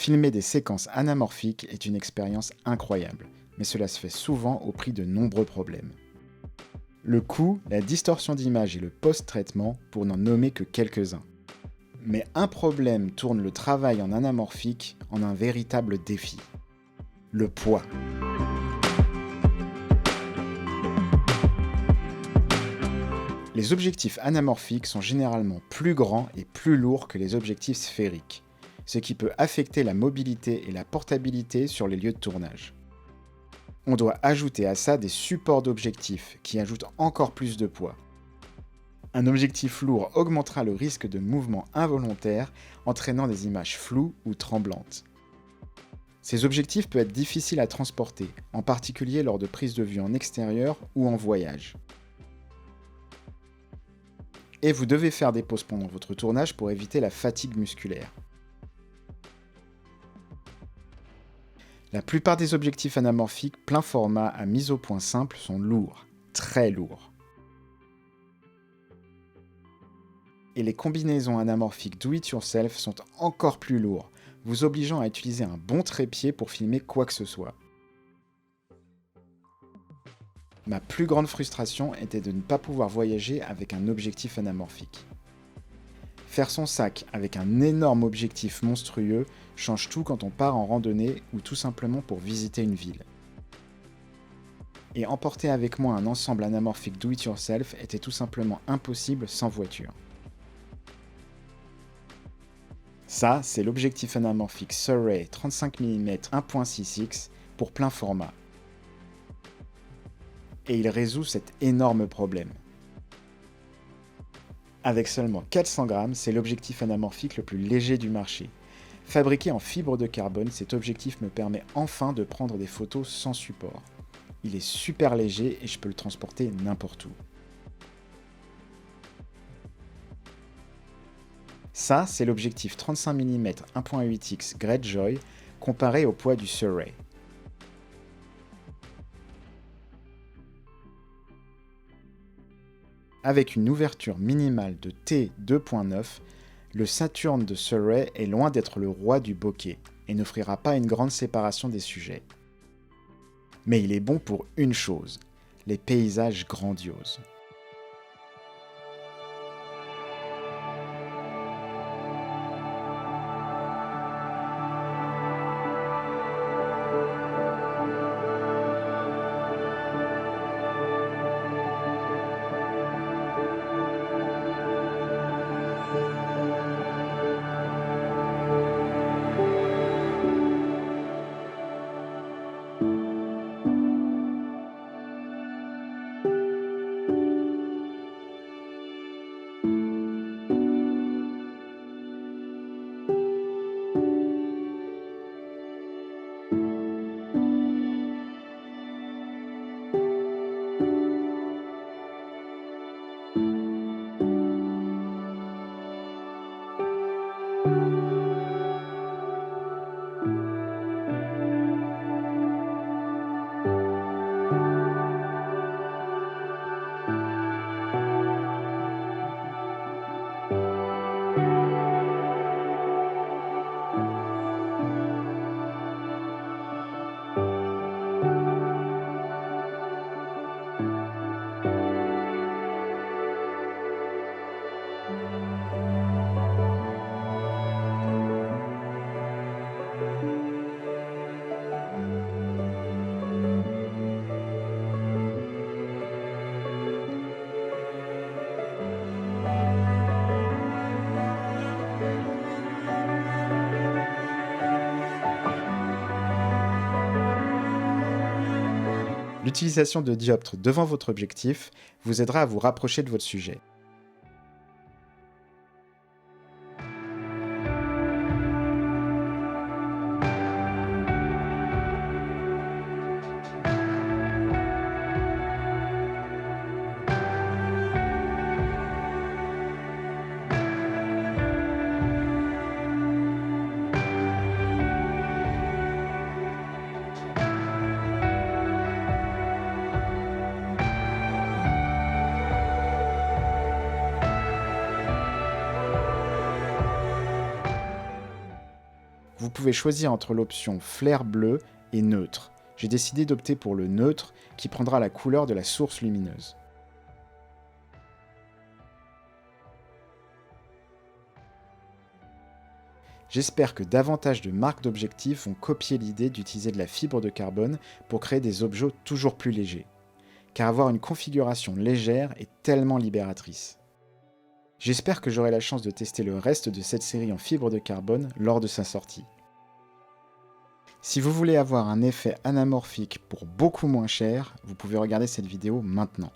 Filmer des séquences anamorphiques est une expérience incroyable, mais cela se fait souvent au prix de nombreux problèmes. Le coût, la distorsion d'image et le post-traitement pour n'en nommer que quelques-uns. Mais un problème tourne le travail en anamorphique en un véritable défi. Le poids. Les objectifs anamorphiques sont généralement plus grands et plus lourds que les objectifs sphériques, ce qui peut affecter la mobilité et la portabilité sur les lieux de tournage. On doit ajouter à ça des supports d'objectifs qui ajoutent encore plus de poids. Un objectif lourd augmentera le risque de mouvements involontaires entraînant des images floues ou tremblantes. Ces objectifs peuvent être difficiles à transporter, en particulier lors de prises de vue en extérieur ou en voyage. Et vous devez faire des pauses pendant votre tournage pour éviter la fatigue musculaire. La plupart des objectifs anamorphiques plein format à mise au point simple sont lourds, très lourds. Et les combinaisons anamorphiques do-it-yourself sont encore plus lourds, vous obligeant à utiliser un bon trépied pour filmer quoi que ce soit. Ma plus grande frustration était de ne pas pouvoir voyager avec un objectif anamorphique. Faire son sac avec un énorme objectif monstrueux change tout quand on part en randonnée ou tout simplement pour visiter une ville. Et emporter avec moi un ensemble anamorphique do-it-yourself était tout simplement impossible sans voiture. Ça, c'est l'objectif anamorphique Sirui 35 mm 1.6x pour plein format. Et il résout cet énorme problème. Avec seulement 400 grammes, c'est l'objectif anamorphique le plus léger du marché. Fabriqué en fibre de carbone, cet objectif me permet enfin de prendre des photos sans support. Il est super léger et je peux le transporter n'importe où. Ça, c'est l'objectif 35 mm 1.8x Greyjoy comparé au poids du Sirui. Avec une ouverture minimale de T2.9, le Saturn de Sirui est loin d'être le roi du bokeh et n'offrira pas une grande séparation des sujets. Mais il est bon pour une chose, les paysages grandioses. L'utilisation de dioptres devant votre objectif vous aidera à vous rapprocher de votre sujet. vous pouvez choisir entre l'option flair bleu et neutre. J'ai décidé d'opter pour le neutre qui prendra la couleur de la source lumineuse. J'espère que davantage de marques d'objectifs vont copier l'idée d'utiliser de la fibre de carbone pour créer des objets toujours plus légers. Car avoir une configuration légère est tellement libératrice. J'espère que j'aurai la chance de tester le reste de cette série en fibre de carbone lors de sa sortie. Si vous voulez avoir un effet anamorphique pour beaucoup moins cher, vous pouvez regarder cette vidéo maintenant.